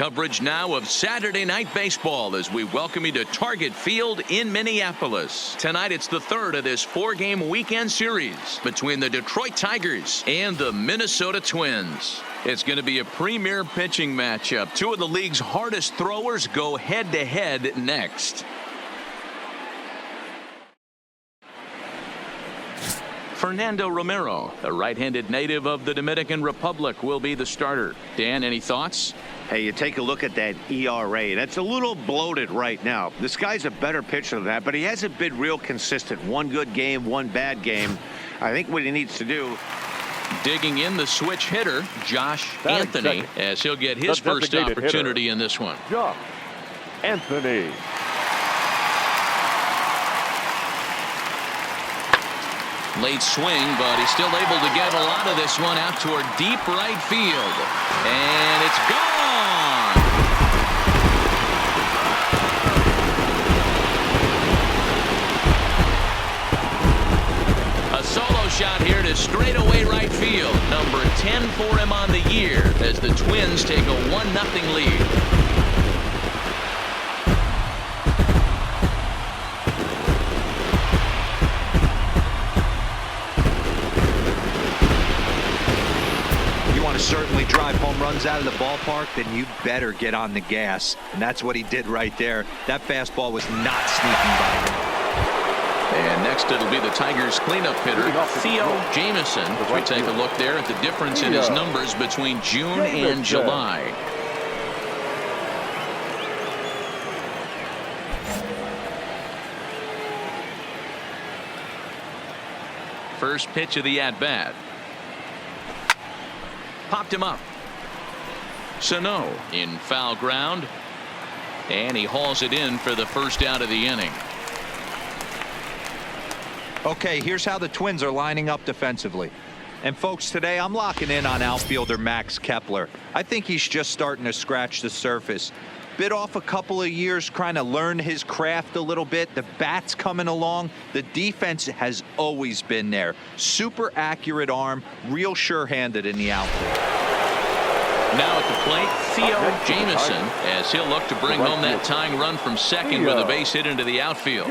Coverage now of Saturday Night Baseball as we welcome you to Target Field in Minneapolis. Tonight it's the third of this 4-game weekend series between the Detroit Tigers and the Minnesota Twins. It's going to be a premier pitching matchup. Two of the league's hardest throwers go head-to-head next. Fernando Romero, a right-handed native of the Dominican Republic, will be the starter. Dan, any thoughts? Hey, you take a look at that ERA. That's a little bloated right now. This guy's a better pitcher than that, but he hasn't been real consistent. One good game, one bad game. I think what he needs to do. Digging in the switch hitter, Josh Anthony, as he'll get his first opportunity in this one. Josh Anthony. Late swing, but he's still able to get a lot of this one out toward deep right field. And it's gone! A solo shot here to straightaway right field. Number 10 for him on the year as the Twins take a 1-0 lead. Certainly drive home runs out of the ballpark, then you better get on the gas. And that's what he did right there. That fastball was not sneaking by him. And next it'll be the Tigers cleanup hitter, Theo Jamison. We take a look there at the difference in his numbers between June and July. First pitch of the at-bat. Popped him up. Sano in foul ground. And he hauls it in for the first out of the inning. Okay, here's how the Twins are lining up defensively. And folks, today I'm locking in on outfielder Max Kepler. I think he's just starting to scratch the surface. Bit off a couple of years trying to learn his craft a little bit. The bat's coming along. The defense has always been there. Super accurate arm, real sure-handed in the outfield. Now at the plate, Theo Jamison, as he'll look to bring home that tying run from second with a base hit into the outfield.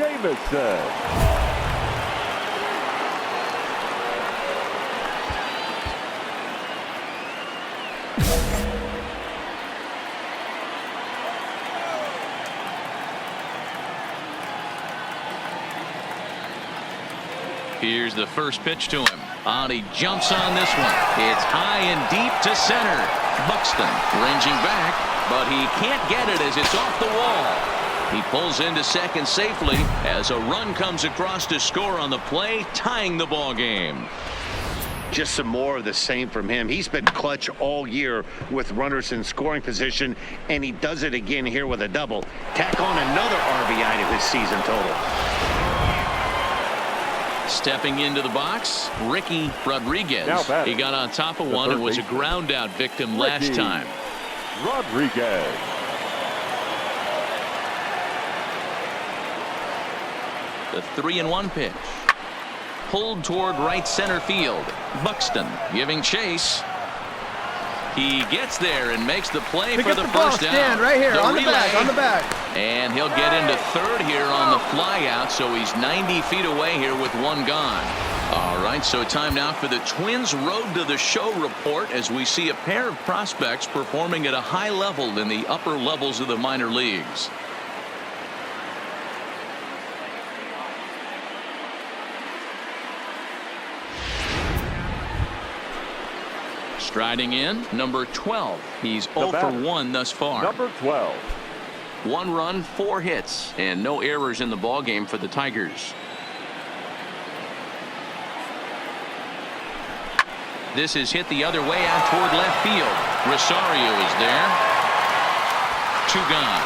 Here's the first pitch to him. He jumps on this one. It's high and deep to center. Buxton ranging back, but he can't get it as it's off the wall. He pulls into second safely as a run comes across to score on the play, tying the ball game. Just some more of the same from him. He's been clutch all year with runners in scoring position, and he does it again here with a double. Tack on another RBI to his season total. Stepping into the box, Ricky Rodriguez. He got on top of one and was a ground out victim last time. Rodriguez. The 3-1 pitch. Pulled toward right center field. Buxton giving chase. He gets there and makes the play for the first down. Stand right here on the back. And he'll get into third here on the fly out, so he's 90 feet away here with one gone. All right, so time now for the Twins Road to the Show report as we see a pair of prospects performing at a high level in the upper levels of the minor leagues. Striding in, number 12. He's 0 for 1 thus far. Number 12. 1 run, 4 hits, and no errors in the ballgame for the Tigers. This is hit the other way out toward left field. Rosario is there. 2 gone.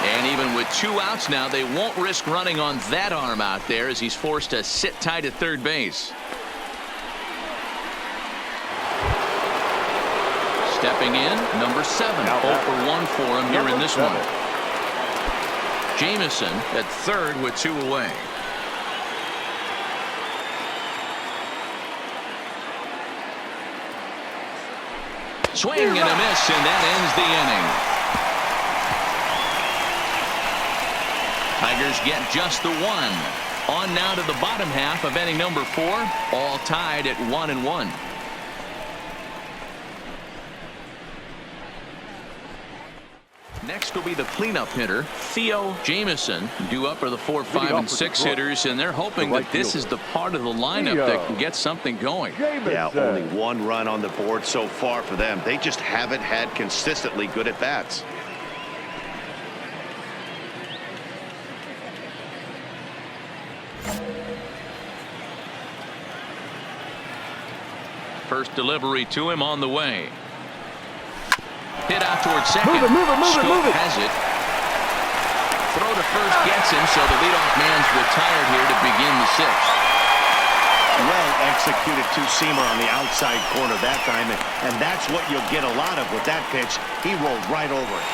And even with 2 outs now, they won't risk running on that arm out there as he's forced to sit tight at third base. Stepping in, number 7. 0 for 1 for him here in this one. Jamison at third with 2 away. Swing and a miss, and that ends the inning. Tigers get just the one. On now to the bottom half of inning number 4, all tied at 1-1. Next will be the cleanup hitter, Theo Jamieson. Due up are the 4, 5, and 6 hitters, and they're hoping that this is the part of the lineup that can get something going. Yeah, only 1 run on the board so far for them. They just haven't had consistently good at-bats. First delivery to him on the way. Hit out towards second. Move it. Has it. Throw to first gets him, so the leadoff man's retired here to begin the 6th. Well executed two-seamer on the outside corner that time, and that's what you'll get a lot of with that pitch. He rolled right over it.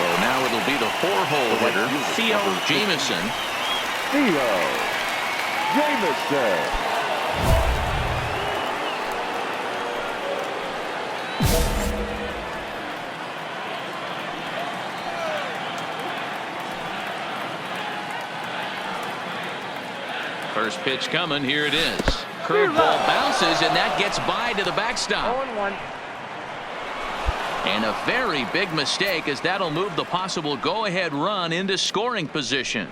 So now it'll be the 4-hole hitter, Theo Jamieson. Theo Jamieson. First pitch coming. Here it is. Curveball bounces, and that gets by to the backstop. 0-1. And a very big mistake, as that'll move the possible go-ahead run into scoring position.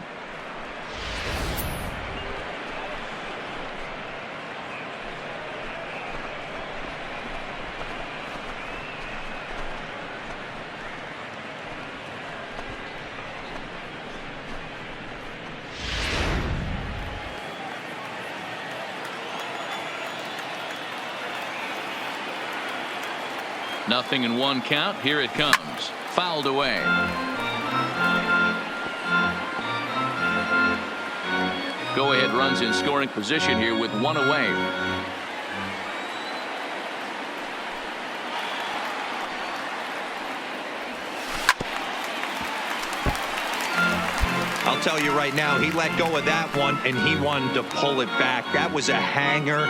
Nothing in 1 count. Here it comes. Fouled away. Go-ahead runs in scoring position here with 1 away. I'll tell you right now, he let go of that one, and he wanted to pull it back. That was a hanger.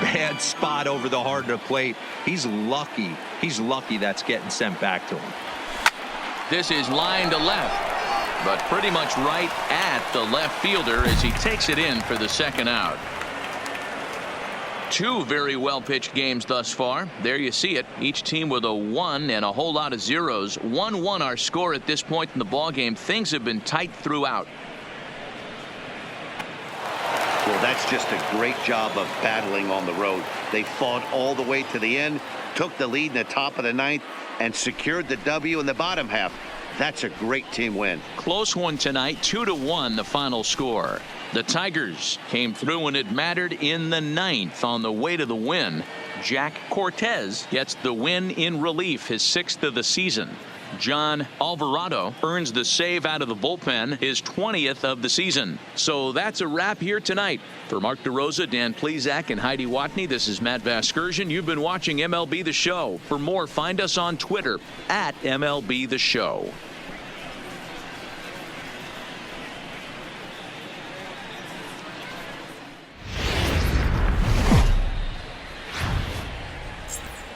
Bad spot over the heart of the plate. He's lucky. He's lucky that's getting sent back to him. This is line to left, but pretty much right at the left fielder as he takes it in for the 2nd out. 2 very well pitched games thus far. There you see it. Each team with a 1 and a whole lot of zeros. 1-1 our score at this point in the ball game. Things have been tight throughout. Well, that's just a great job of battling on the road. They fought all the way to the end, took the lead in the top of the 9th, and secured the W in the bottom half. That's a great team win. Close one tonight, 2-1 the final score. The Tigers came through when it mattered in the 9th on the way to the win. Jack Cortez gets the win in relief, his 6th of the season. John Alvarado earns the save out of the bullpen, his 20th of the season. So that's a wrap here tonight. For Mark DeRosa, Dan Plesac, and Heidi Watney, this is Matt Vasgersian. You've been watching MLB The Show. For more, find us on Twitter at MLB The Show.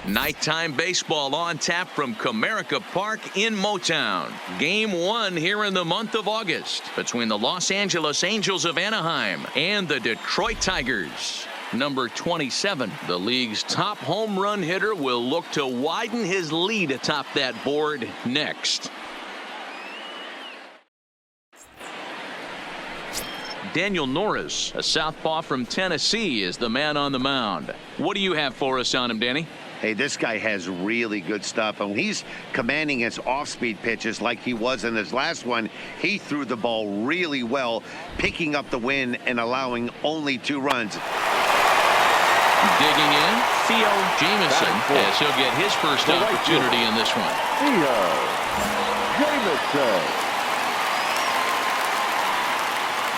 Nighttime baseball on tap from Comerica Park in Motown. Game 1 here in the month of August between the Los Angeles Angels of Anaheim and the Detroit Tigers. Number 27, the league's top home run hitter, will look to widen his lead atop that board next. Daniel Norris, a southpaw from Tennessee, is the man on the mound. What do you have for us on him, Danny? Hey, this guy has really good stuff, and he's commanding his off-speed pitches like he was in his last one. He threw the ball really well, picking up the win and allowing only 2 runs. Digging in, Theo Jamieson, as he'll get his first opportunity in this one. Theo Jamieson.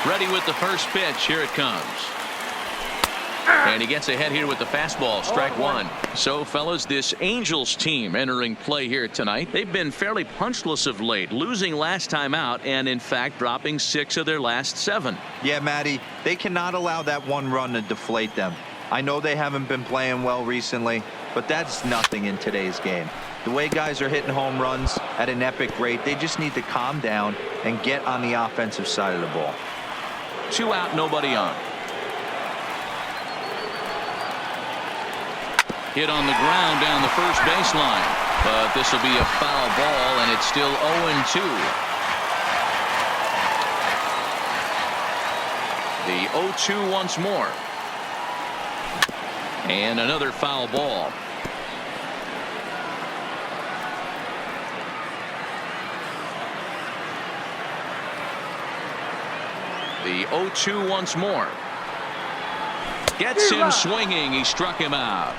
Ready with the first pitch. Here it comes. And he gets ahead here with the fastball, strike 1. So, fellas, this Angels team entering play here tonight. They've been fairly punchless of late, losing last time out and, in fact, dropping 6 of their last 7. Yeah, Matty, they cannot allow that 1 run to deflate them. I know they haven't been playing well recently, but that's nothing in today's game. The way guys are hitting home runs at an epic rate, they just need to calm down and get on the offensive side of the ball. 2 out, nobody on. Hit on the ground down the first baseline, but this will be a foul ball, and it's still 0-2. The 0-2 once more. And another foul ball. The 0-2 once more. Gets him swinging. He struck him out.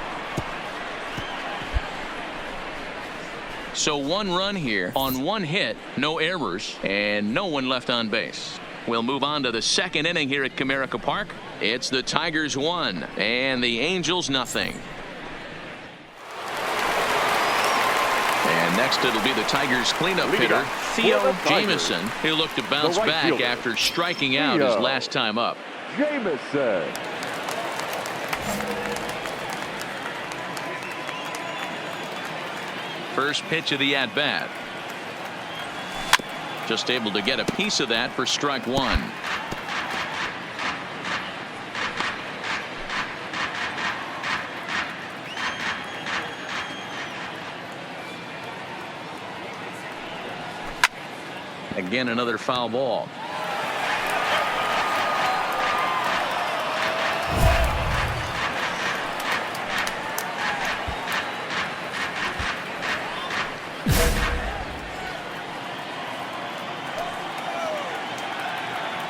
So 1 run here on 1 hit, no errors, and no one left on base. We'll move on to the second inning here at Comerica Park. It's the Tigers 1 and the Angels nothing. And next it'll be the Tigers cleanup hitter, Theo Jamieson, who looked to bounce back after striking out his last time up. Jamieson. First pitch of the at-bat. Just able to get a piece of that for strike 1. Again, another foul ball.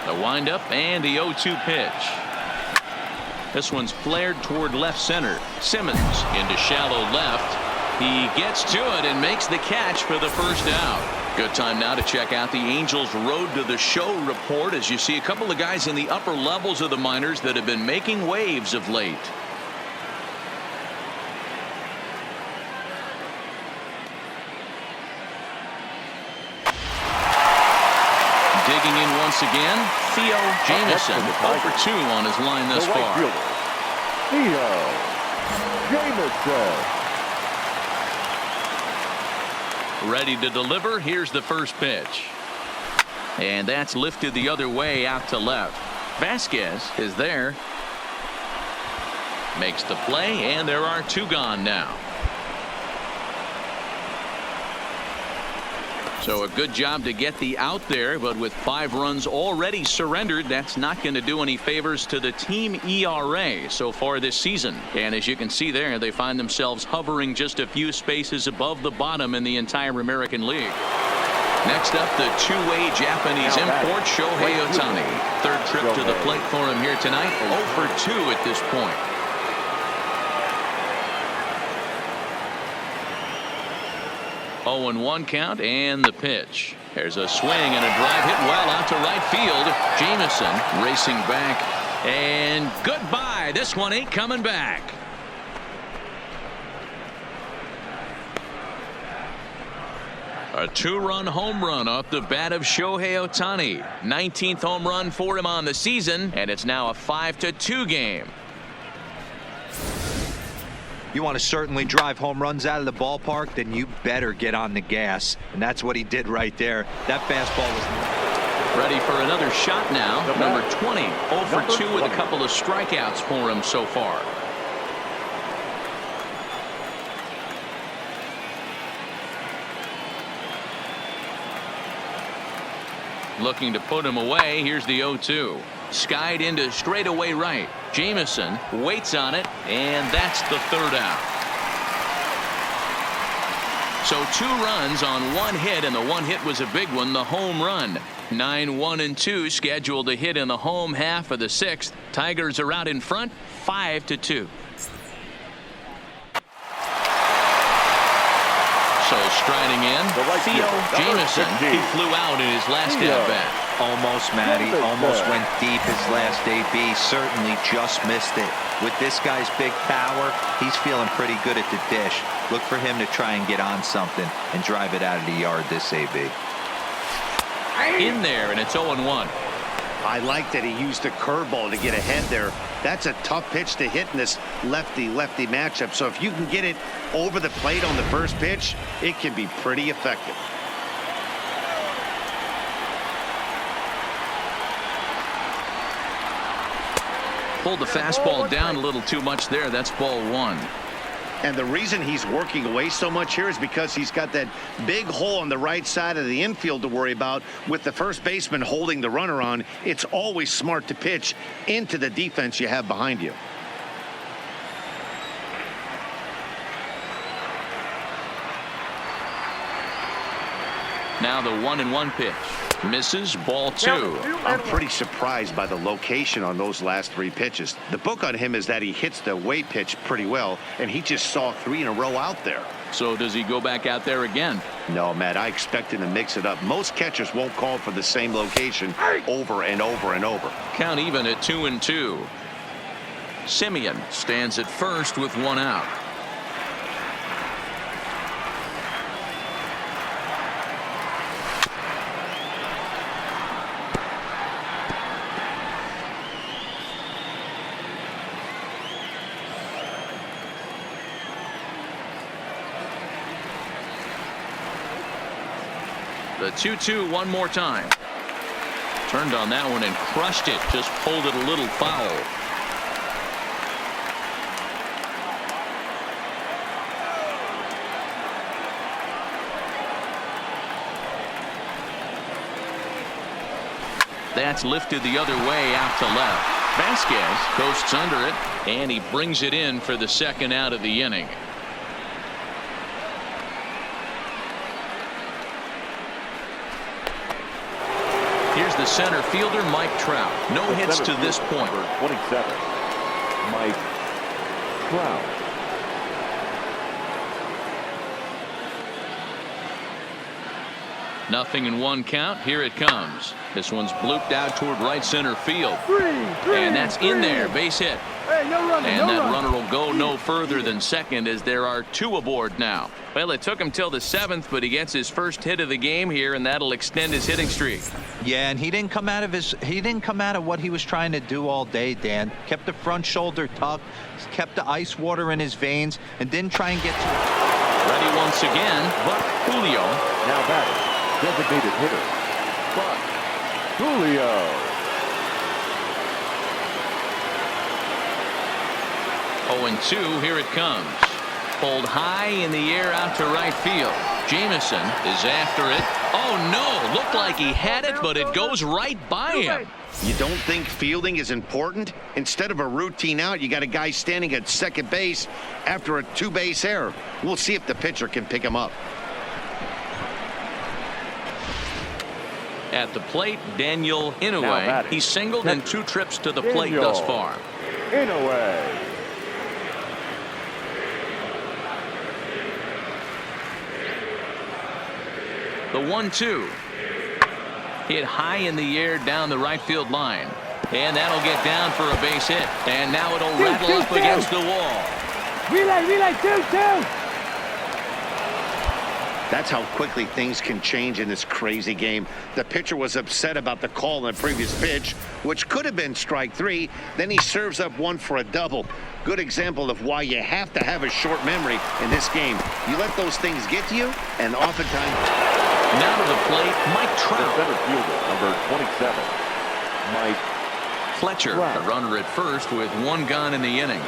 The windup and the 0-2 pitch. This one's flared toward left center. Simmons into shallow left. He gets to it and makes the catch for the first out. Good time now to check out the Angels Road to the Show report, as you see a couple of guys in the upper levels of the minors that have been making waves of late. Digging in once again, Theo Jamieson, 0 for 2 on his line thus far. Theo Jamieson. Ready to deliver. Here's the first pitch. And that's lifted the other way out to left. Vasquez is there. Makes the play, and there are 2 gone now. So a good job to get the out there, but with 5 runs already surrendered, that's not going to do any favors to the team ERA so far this season. And as you can see there, they find themselves hovering just a few spaces above the bottom in the entire American League. Next up, the 2-way Japanese import, Shohei Ohtani. 3rd trip to the plate for him here tonight. 0 for 2 at this point. Oh, and 1 count, and the pitch. There's a swing and a drive hit well out to right field. Jamieson racing back, and goodbye. This one ain't coming back. A 2-run home run off the bat of Shohei Ohtani. 19th home run for him on the season, and it's now a 5-2 game. You want to certainly drive home runs out of the ballpark, then you better get on the gas. And that's what he did right there. That fastball was ready for another shot now. Number 20. 0 for 2 with a couple of strikeouts for him so far. Looking to put him away. Here's the 0-2. Skied into straightaway right. Jamieson waits on it, and that's the 3rd out. So 2 runs on 1 hit, and the 1 hit was a big one, the home run. 9-1-2 scheduled to hit in the home half of the 6th. Tigers are out in front, 5-2. So striding in, Theo Jamieson. He flew out in his last at-bat. Almost, Matty. Almost went deep his last AB. Certainly just missed it. With this guy's big power, he's feeling pretty good at the dish. Look for him to try and get on something and drive it out of the yard this AB. In there, and it's 0-1. I like that he used a curveball to get ahead there. That's a tough pitch to hit in this lefty-lefty matchup. So if you can get it over the plate on the first pitch, it can be pretty effective. Pulled the fastball down a little too much there. That's ball one. And the reason he's working away so much here is because he's got that big hole on the right side of the infield to worry about. With the first baseman holding the runner on, it's always smart to pitch into the defense you have behind you. Now the 1-1 pitch. Misses, ball two. I'm pretty surprised by the location on those last three pitches. The book on him is that he hits the away pitch pretty well, and he just saw 3 in a row out there. So does he go back out there again? No, Matt, I expect him to mix it up. Most catchers won't call for the same location over and over and over. Count even at 2-2. Simeon stands at first with 1 out. The 2-2 one more time. Turned on that one and crushed it. Just pulled it a little foul. That's lifted the other way out to left. Vasquez coasts under it, and he brings it in for the second out of the inning. Here's the center fielder, Mike Trout. No hits to this point. Number 27, Mike Trout. Nothing in 1 count. Here it comes. This one's blooped out toward right center field. And that's in there. Base hit. Hey, no running, And no that run. runner will go no further than second, as there are 2 aboard now. Well, it took him till the 7th, but he gets his first hit of the game here, and that'll extend his hitting streak. Yeah, and he didn't come out of what he was trying to do all day, Dan. Kept the front shoulder tucked, kept the ice water in his veins, and didn't try and get to it. Ready once again, but Julio. Now batting, designated hitter, Buck Julio. 0-2, here it comes. Pulled high in the air out to right field. Jamison is after it. Oh no, looked like he had it, but it goes right by him. You don't think fielding is important? Instead of a routine out, you got a guy standing at second base after a 2-base error. We'll see if the pitcher can pick him up. At the plate, Daniel Now Inouye. batting. He's singled in 2 trips to the plate Daniel thus far. Inouye. The 1-2. Hit high in the air down the right field line. And that'll get down for a base hit. And now it'll rattle up against the wall. Relay, 2-2. That's how quickly things can change in this crazy game. The pitcher was upset about the call in the previous pitch, which could have been strike 3. Then he serves up one for a double. Good example of why you have to have a short memory in this game. You let those things get to you, and oftentimes... Now to the plate, Mike The Trout. center fielder, number 27, Mike Fletcher, Trout. the runner at first with 1 gone in the inning.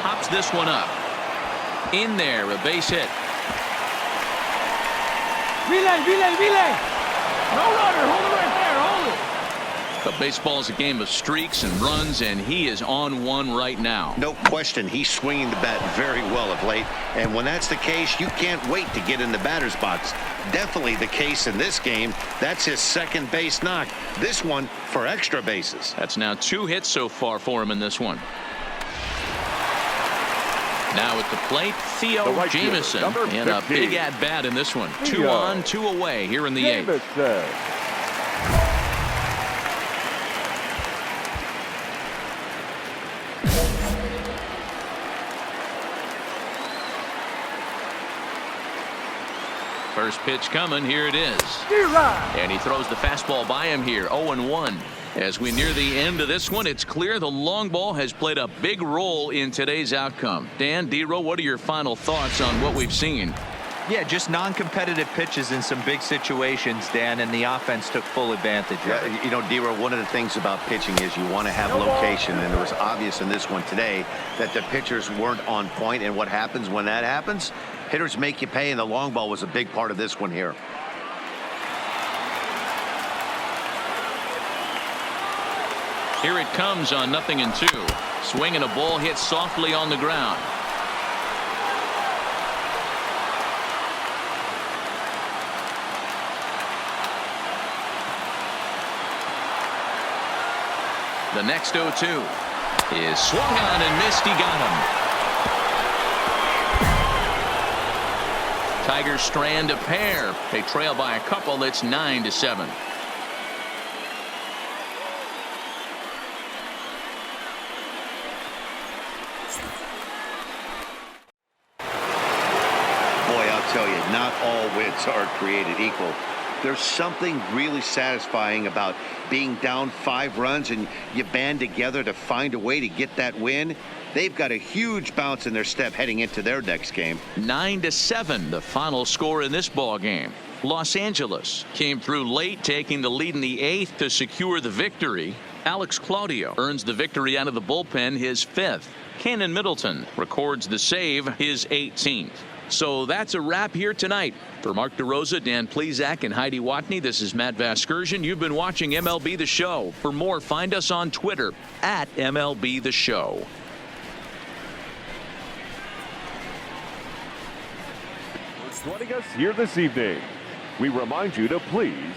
Pops this one up. In there, a base hit. Relay. No runner. Hold it right there. Hold it. But baseball is a game of streaks and runs, and he is on one right now. No question, he's swinging the bat very well of late. And when that's the case, you can't wait to get in the batter's box. Definitely the case in this game. That's his second base knock. This one for extra bases. That's now 2 hits so far for him in this one. Now at the plate, Theo The right fielder, Jamison, number and a 15. big at-bat in this one. 2 Theo on, 2 away here in the 8th. Jamison. First pitch coming. Here it is. And he throws the fastball by him here. 0-1. As we near the end of this one, it's clear the long ball has played a big role in today's outcome. Dan, D-Row, what are your final thoughts on what we've seen? Yeah, just non-competitive pitches in some big situations, Dan, and the offense took full advantage of it. You know, D-Row, one of the things about pitching is you want to have location, and it was obvious in this one today that the pitchers weren't on point, and what happens when that happens? Hitters make you pay, and the long ball was a big part of this one here. Here it comes on 0-2. Swing and a ball hit softly on the ground. The next 0-2 is swung on and missed. He got him. Tigers strand a pair. They trail by a couple. It's 9-7. Tell you, not all wins are created equal. There's something really satisfying about being down 5 runs and you band together to find a way to get that win. They've got a huge bounce in their step heading into their next game. 9-7, the final score in this ball game. Los Angeles came through late, taking the lead in the 8th to secure the victory. Alex Claudio earns the victory out of the bullpen, his 5th. Cannon Middleton records the save, his 18th. So that's a wrap here tonight. For Mark DeRosa, Dan Plesac, and Heidi Watney, this is Matt Vasgersian. You've been watching MLB The Show. For more, find us on Twitter at MLB The Show. For joining us here this evening, we remind you to please.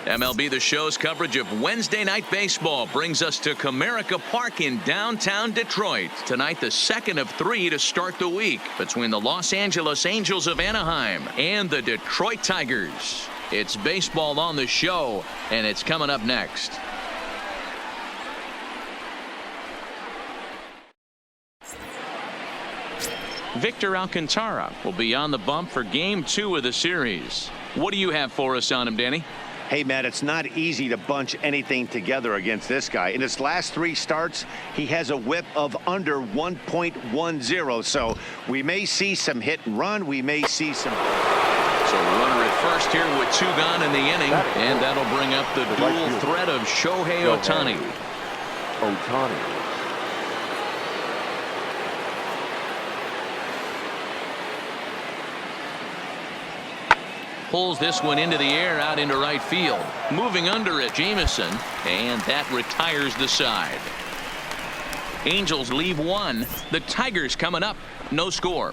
MLB The Show's coverage of Wednesday Night Baseball brings us to Comerica Park in downtown Detroit. Tonight, the second of 3 to start the week between the Los Angeles Angels of Anaheim and the Detroit Tigers. It's baseball on the show, and it's coming up next. Victor Alcantara will be on the bump for Game 2 of the series. What do you have for us on him, Danny? Hey, Matt, it's not easy to bunch anything together against this guy. In his last 3 starts, he has a whip of under 1.10. So we may see some hit and run. We may see some. So runner at first here with 2 gone in the inning. And that'll bring up the dual threat of Shohei Ohtani. Pulls this one into the air out into right field. Moving under it, Jameson, and that retires the side. Angels leave 1. The Tigers coming up. No score.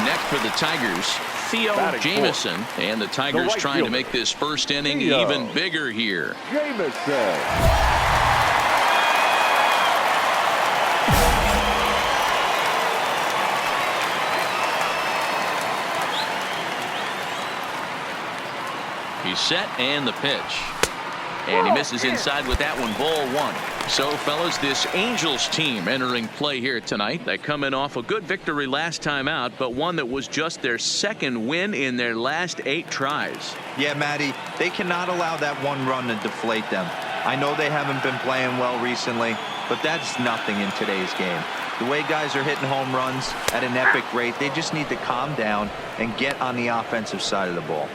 Next for the Tigers, Theo Jameson, and the Tigers trying to make this first inning even bigger here. Jameson. He's set, and the pitch. And he misses inside with that one. Ball 1. So, fellas, this Angels team entering play here tonight. They come in off a good victory last time out, but one that was just their 2nd win in their last 8 tries. Yeah, Matty, they cannot allow that 1 run to deflate them. I know they haven't been playing well recently, but that's nothing in today's game. The way guys are hitting home runs at an epic rate, they just need to calm down and get on the offensive side of the ball.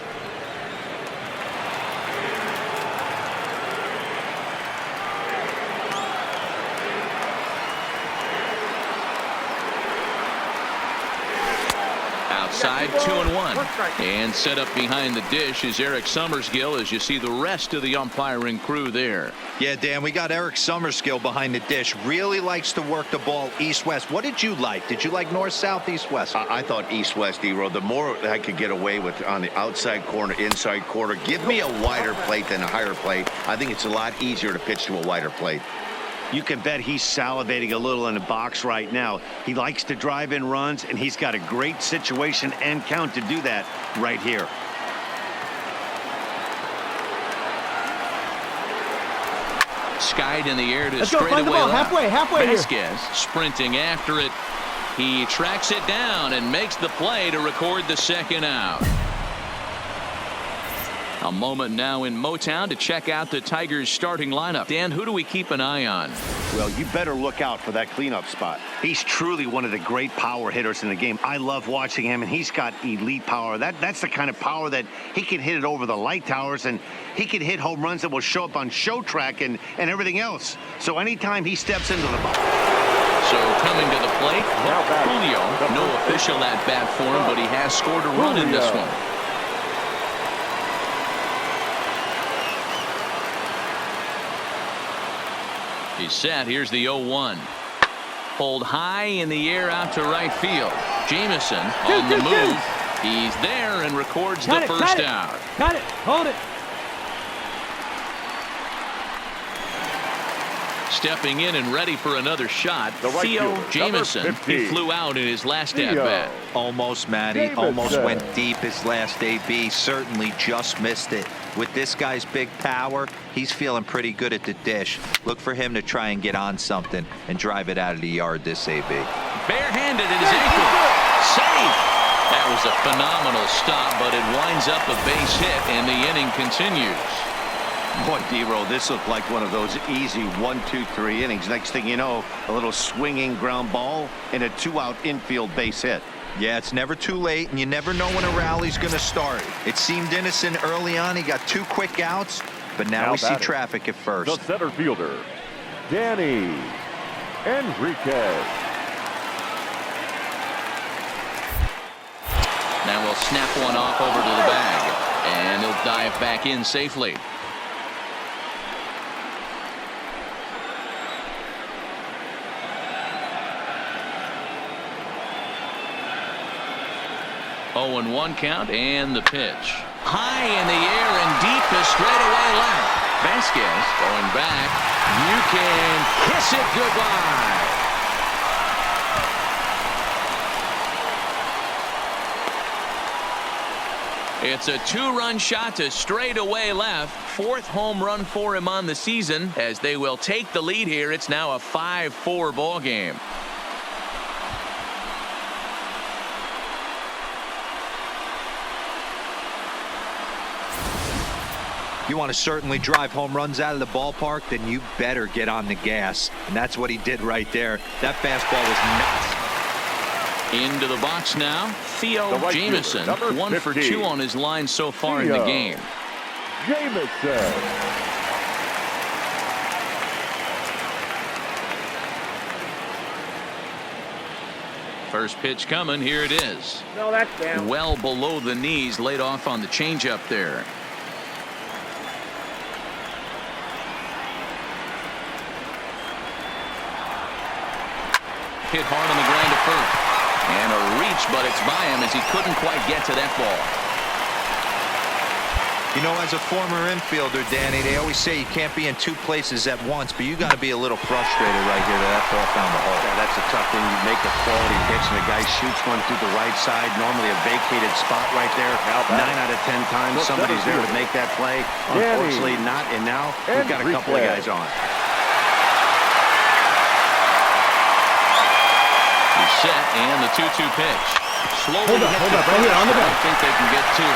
Outside, 2-1. And set up behind the dish is Eric Summerskill as you see the rest of the umpiring crew there. Yeah, Dan, we got Eric Summerskill behind the dish. Really likes to work the ball east-west. What did you like? Did you like north-south, east-west? I thought east-west, D-Row. The more I could get away with on the outside corner, inside corner, give me a wider plate than a higher plate. I think it's a lot easier to pitch to a wider plate. You can bet he's salivating a little in the box right now. He likes to drive in runs, and he's got a great situation and count to do that right here. Skied in the air to Let's go, find the straightaway ball. left. Halfway here. Vasquez sprinting after it. He tracks it down and makes the play to record the second out. A moment now in Motown to check out the Tigers starting lineup. Dan, who do we keep an eye on? Well, you better look out for that cleanup spot. He's truly one of the great power hitters in the game. I love watching him, and he's got elite power. That's the kind of power that he can hit it over the light towers, and he can hit home runs that will show up on show track and everything else. So anytime he steps into the box. So coming to the plate, Julio. No official at bat for him, but he has scored a run in this one. He's set. Here's the 0-1. Pulled high in the air out to right field. Jameson on the move. He's there and records the first out. Got it. Hold it. Stepping in and ready for another shot, The right Theo fielder, Jameson. number 15. He flew out in his last Theo. at-bat. Almost, Matty. Jameson. Almost went deep his last AB. Certainly just missed it. With this guy's big power, he's feeling pretty good at the dish. Look for him to try and get on something and drive it out of the yard this AB. Barehanded at his ankle. Safe. That was a phenomenal stop, but it winds up a base hit, and the inning continues. Boy, D-Roll, this looked like one of those easy 1, 2, 3 innings. Next thing you know, a little swinging ground ball and a 2-out infield base hit. Yeah, it's never too late, and you never know when a rally's going to start. It seemed innocent early on. He got 2 quick outs, but now we see batting. traffic at first. The center fielder, Danny Enriquez. Now we'll snap one off over to the bag, and he'll dive back in safely. Oh, and 1 count, and the pitch. High in the air and deep to straightaway left. Vasquez going back. You can kiss it goodbye. It's a 2-run shot to straightaway left. 4th home run for him on the season. As they will take the lead here, it's now a 5-4 ball game. You want to certainly drive home runs out of the ballpark, then you better get on the gas. And that's what he did right there. That fastball was nuts. Into the box now, Theo The right Jameson. fielder, number 1 for 15. 2 on his line so far in Theo the game. Jameson. First pitch coming. Here it is. No, that's down. Well below the knees, laid off on the changeup there. Hit hard on the ground to first. And a reach, but it's by him as he couldn't quite get to that ball. You know, as a former infielder, Danny, they always say you can't be in 2 places at once, but you got to be a little frustrated right here that ball found the hole. Yeah, that's a tough thing. You make a quality pitch, and the guy shoots one through the right side. Normally a vacated spot right there. 9 out of 10 times, somebody's there to make that play. Unfortunately, not. And now we've got a couple of guys on. He's set, and the 2-2 pitch. Slowly Hold up, right here on the I back. think they can get 2.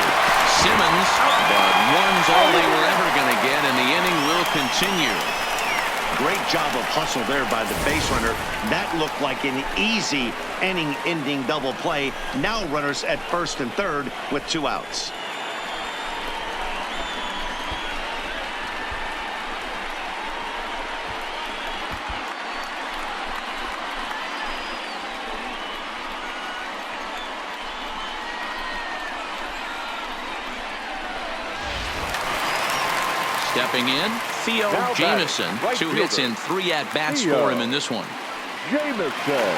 Simmons, but 1's all they were ever going to get, and the inning will continue. Great job of hustle there by the base runner. That looked like an easy inning-ending double play. Now runners at first and third with 2 outs. Stepping in, Theo Now Jameson. batting, right 2 hits fielder. in 3 at-bats Theo for him in this one. Jameson.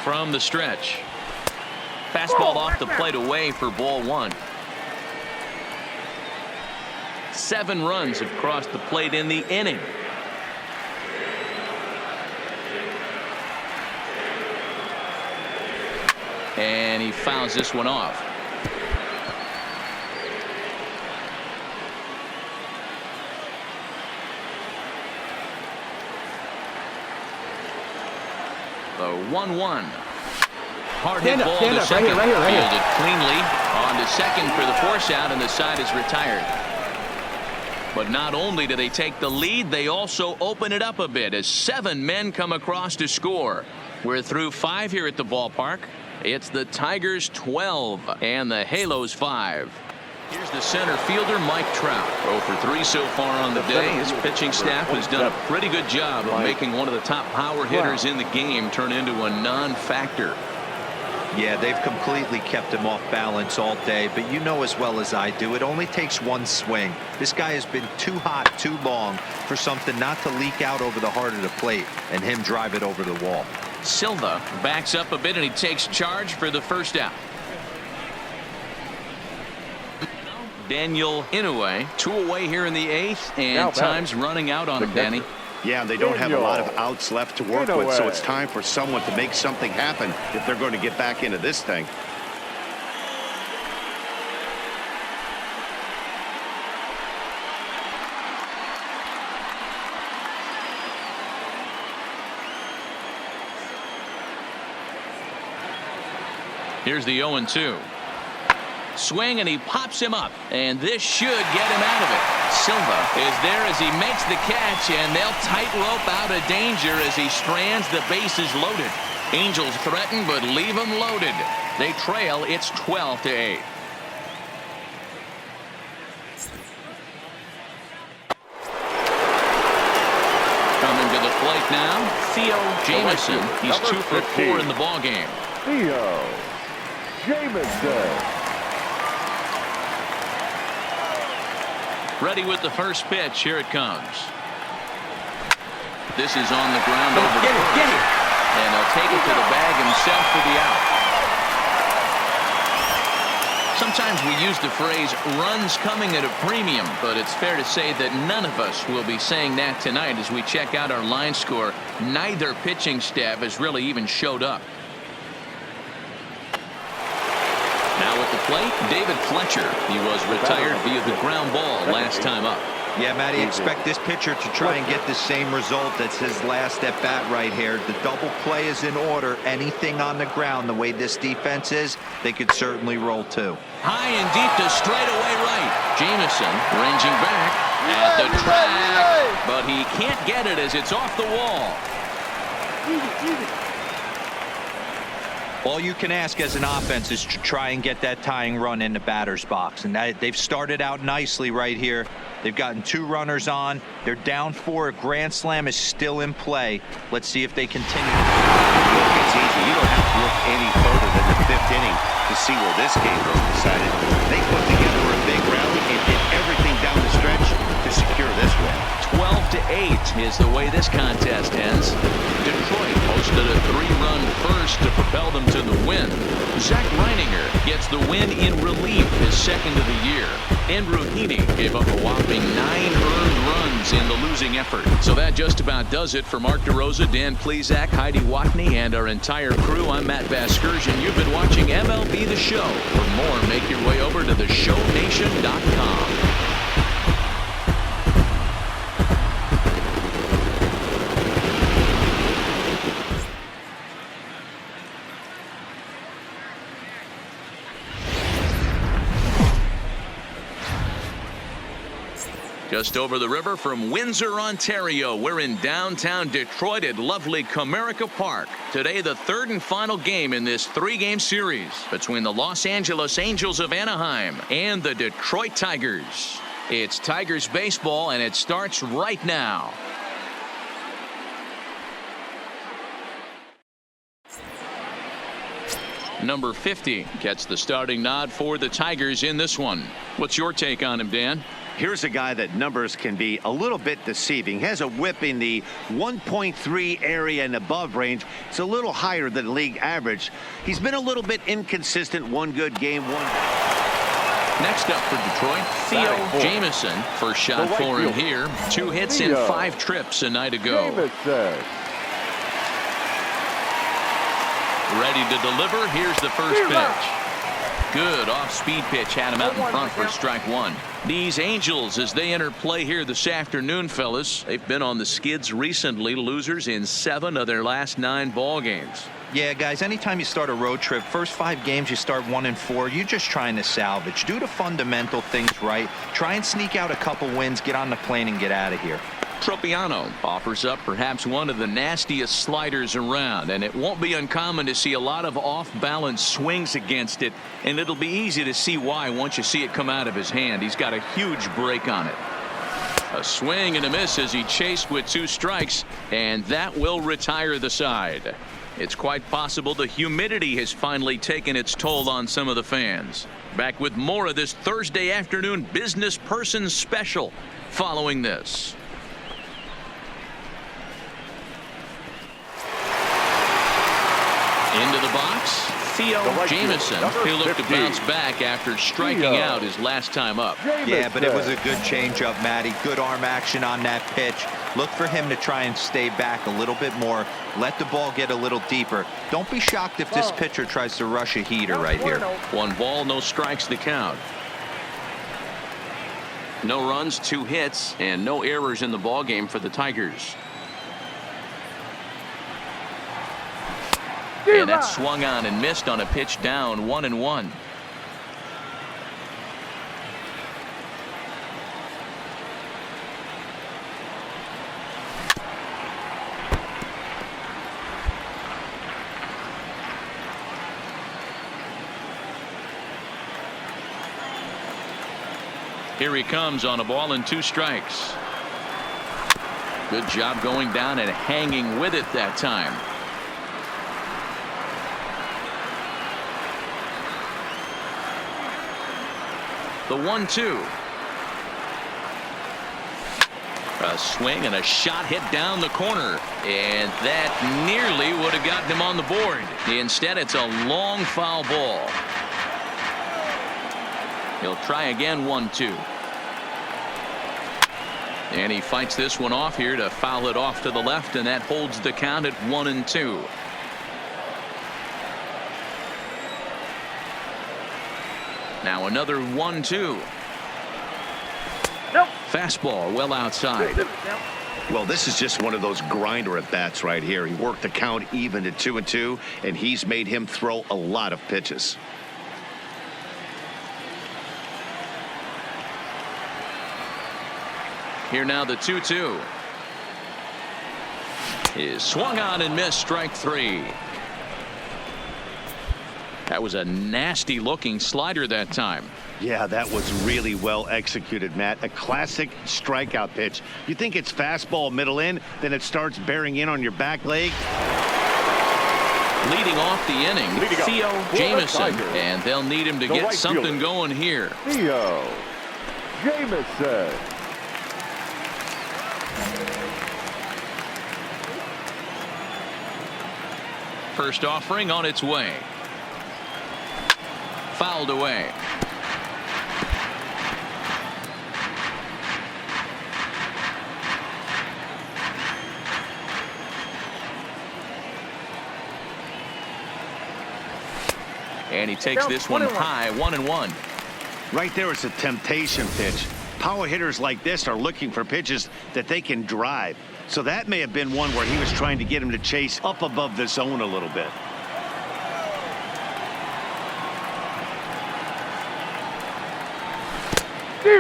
From the stretch. Fastball off the plate away for ball one. 7 runs have crossed the plate in the inning. And he fouls this one off. The 1-1. Hard hit ball to second. Right here. Fielded cleanly. On to second for the force out, and the side is retired. But not only do they take the lead, they also open it up a bit as 7 men come across to score. We're through 5 here at the ballpark. It's the Tigers 12 and the Halos 5. Here's the center fielder, Mike Trout. 0 for 3 so far on the day. His pitching staff has done a pretty good job of making one of the top power hitters in the game turn into a non-factor. Yeah, they've completely kept him off balance all day, but you know as well as I do, it only takes one swing. This guy has been too hot too long for something not to leak out over the heart of the plate and him drive it over the wall. Silva backs up a bit and he takes charge for the first out. Daniel Inoue 2 away here in the 8th, and time's running out on him, Danny. Yeah, they don't have a lot of outs left to work with, so it's time for someone to make something happen if they're going to get back into this thing. Here's the 0-2. Swing, and he pops him up, and this should get him out of it. Silva is there as he makes the catch, and they'll tightrope out of danger as he strands the bases loaded. Angels threaten but leave him loaded. They trail. It's 12-8. Coming to the plate now, Theo Jamison. He's 2 for 4 in the ballgame. Theo Jamison. Ready with the first pitch. Here it comes. This is on the ground over the first. Get it. And he'll take it to the bag himself for the out. Sometimes we use the phrase runs coming at a premium, but it's fair to say that none of us will be saying that tonight as we check out our line score. Neither pitching staff has really even showed up. Now at the plate, David Fletcher. He was retired via the ground ball last time up. Yeah, Matty, expect this pitcher to try and get the same result. That's his last at bat right here. The double play is in order. Anything on the ground, the way this defense is, they could certainly roll too. High and deep to straightaway right. Jamison ranging back at the track, but he can't get it as it's off the wall. All you can ask as an offense is to try and get that tying run in the batter's box, and they've started out nicely right here. They've gotten 2 runners on. They're down 4. A grand slam is still in play. Let's see if they continue. Look, it's easy. You don't have to look any further than the 5th inning to see where this game was decided. They put together a big rally and did everything down the stretch to secure this win. 12-8 is the way this contest ends. Detroit posted a 3-run first to propel them to the win. Zach Reininger gets the win in relief, his 2nd of the year. Andrew Heaney gave up a whopping 9 earned runs in the losing effort. So that just about does it for Mark DeRosa, Dan Plesac, Heidi Watney, and our entire crew. I'm Matt Vasgersian. You've been watching MLB The Show. For more, make your way over to theshownation.com. Just over the river from Windsor, Ontario, we're in downtown Detroit at lovely Comerica Park. Today, the 3rd and final game in this 3-game series between the Los Angeles Angels of Anaheim and the Detroit Tigers. It's Tigers baseball, and it starts right now. Number 50 gets the starting nod for the Tigers in this one. What's your take on him, Dan? Here's a guy that numbers can be a little bit deceiving. Has a whip in the 1.3 area and above range. It's a little higher than league average. He's been a little bit inconsistent. One good game, one. Next up for Detroit, Theo Jamieson. First shot for him here. 2 hits in 5 trips a night ago. Ready to deliver. Here's the first pitch. Good off-speed pitch had him out in front for strike 1. These Angels, as they enter play here this afternoon, fellas, they've been on the skids recently, losers in 7 of their last 9 ball games. Yeah, guys, anytime you start a road trip, first 5 games you start 1-4, you're just trying to salvage. Do the fundamental things right. Try and sneak out a couple wins, get on the plane, and get out of here. Tropiano offers up perhaps one of the nastiest sliders around, and it won't be uncommon to see a lot of off-balance swings against it, and it'll be easy to see why once you see it come out of his hand. He's got a huge break on it. A swing and a miss as he chased with 2 strikes, and that will retire the side. It's quite possible the humidity has finally taken its toll on some of the fans. Back with more of this Thursday afternoon business person special following this. Into the box, Theo Jamieson. He'll look to bounce back after striking out his last time up. Yeah, but it was a good changeup, Matty. Good arm action on that pitch. Look for him to try and stay back a little bit more. Let the ball get a little deeper. Don't be shocked if this pitcher tries to rush a heater right here. 1 ball, no strikes the count. No runs, 2 hits, and no errors in the ball game for the Tigers. And that swung on and missed on a pitch down 1-1. Here he comes on a ball and 2 strikes. Good job going down and hanging with it that time. The 1-2. A swing and a shot hit down the corner, and that nearly would have gotten him on the board. Instead, it's a long foul ball. He'll try again. 1-2. And he fights this one off here to foul it off to the left, and that holds the count at 1-2. Now another 1-2. Nope. Fastball well outside. Well, this is just one of those grinder at bats right here. He worked the count even to 2-2, and he's made him throw a lot of pitches. Here now the 2-2 is swung on and missed. Strike 3. That was a nasty looking slider that time. Yeah, that was really well executed, Matt. A classic strikeout pitch. You think it's fastball middle in, then it starts bearing in on your back leg. Leading off the inning, Theo Jamieson, and they'll need him to get something going here. Theo Jamieson. First offering on its way. Fouled away. And he takes this one high. 1-1. Right there is a temptation pitch. Power hitters like this are looking for pitches that they can drive. So that may have been one where he was trying to get him to chase up above the zone a little bit.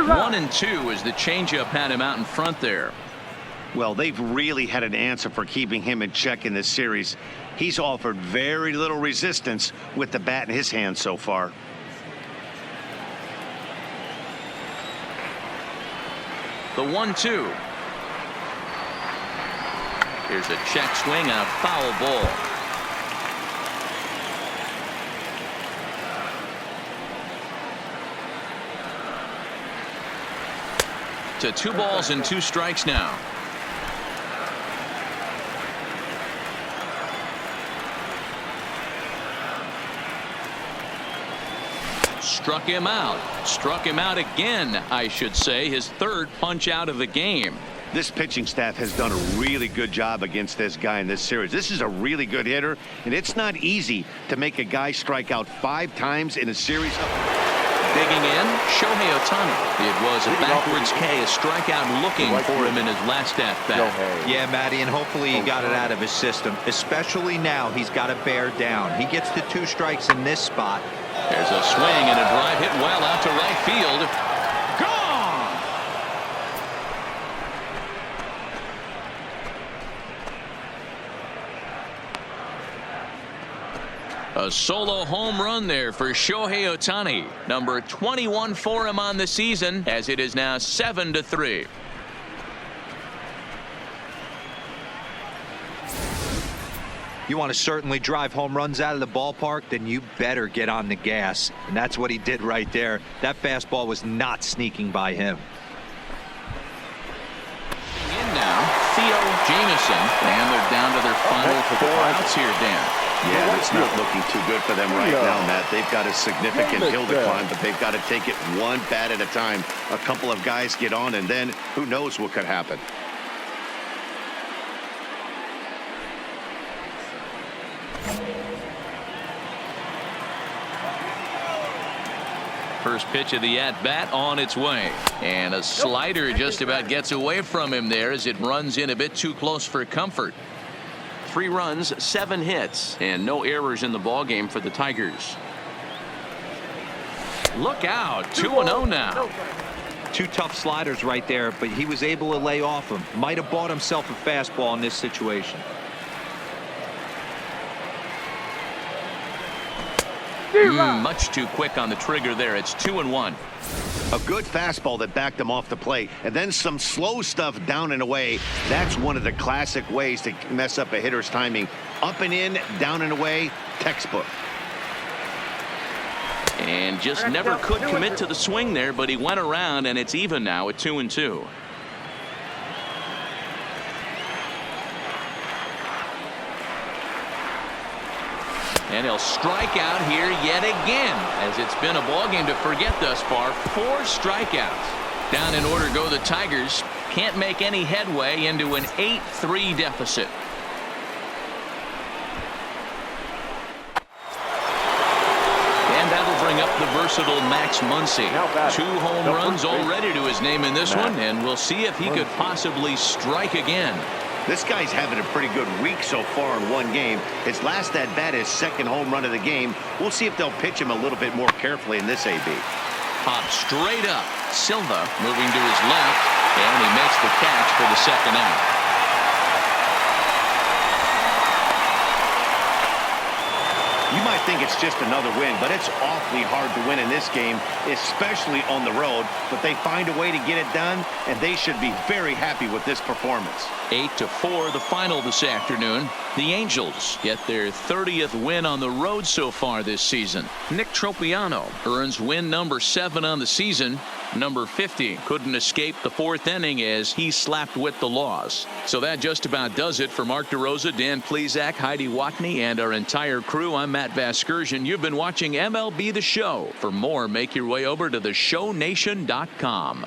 One and 2 as the changeup had him out in front there. Well, they've really had an answer for keeping him in check in this series. He's offered very little resistance with the bat in his hand so far. The 1-2. Here's a check swing and a foul ball. to 2 balls and 2 strikes now. Struck him out. Struck him out again, I should say. His 3rd punch out of the game. This pitching staff has done a really good job against this guy in this series. This is a really good hitter, and it's not easy to make a guy strike out 5 times in a series. Digging in, Shohei Ohtani. It was a backwards K, a strikeout looking for him in his last at-bat. Yeah, Matty, and hopefully he got it out of his system. Especially now, he's got to bear down. He gets the 2 strikes in this spot. There's a swing and a drive hit well out to right field. Gone! A solo home run there for Shohei Ohtani. Number 21 for him on the season, as it is now 7-3. You want to certainly drive home runs out of the ballpark, then you better get on the gas. And that's what he did right there. That fastball was not sneaking by him. In now, Theo Jameson. And they're down to their final 4 outs here, Dan. Yeah, it's not looking too good for them right now, Matt. They've got a significant hill to climb, but they've got to take it one bat at a time. A couple of guys get on, and then who knows what could happen. First pitch of the at-bat on its way. And a slider just about gets away from him there as it runs in a bit too close for comfort. 3 runs, 7 hits, and no errors in the ballgame for the Tigers. Look out, 2-0 now. 2 tough sliders right there, but he was able to lay off him. Might have bought himself a fastball in this situation. Much too quick on the trigger there. It's 2-1. A good fastball that backed him off the plate, and then some slow stuff down and away. That's one of the classic ways to mess up a hitter's timing. Up and in, down and away, textbook. And just never could commit to the swing there, but he went around, and it's even now at 2-2. And he'll strike out here yet again, as it's been a ballgame to forget thus far. 4 strikeouts. Down in order go the Tigers. Can't make any headway into an 8-3 deficit. And that'll bring up the versatile Max Muncy. 2 home runs already to his name in this one, and we'll see if he could possibly strike again. This guy's having a pretty good week so far in one game. His last at-bat is 2nd home run of the game. We'll see if they'll pitch him a little bit more carefully in this AB. Pop straight up. Silva moving to his left, and he makes the catch for the 2nd out. You might think it's just another win, but it's awfully hard to win in this game, especially on the road. But they find a way to get it done, and they should be very happy with this performance. 8-4 the final this afternoon. The Angels get their 30th win on the road so far this season. Nick Tropiano earns win number 7 on the season. Number 50 couldn't escape the 4th inning as he slapped with the loss. So that just about does it for Mark DeRosa, Dan Plesac, Heidi Watney, and our entire crew. I'm Matt Vasgersian. You've been watching MLB The Show. For more, make your way over to theshownation.com.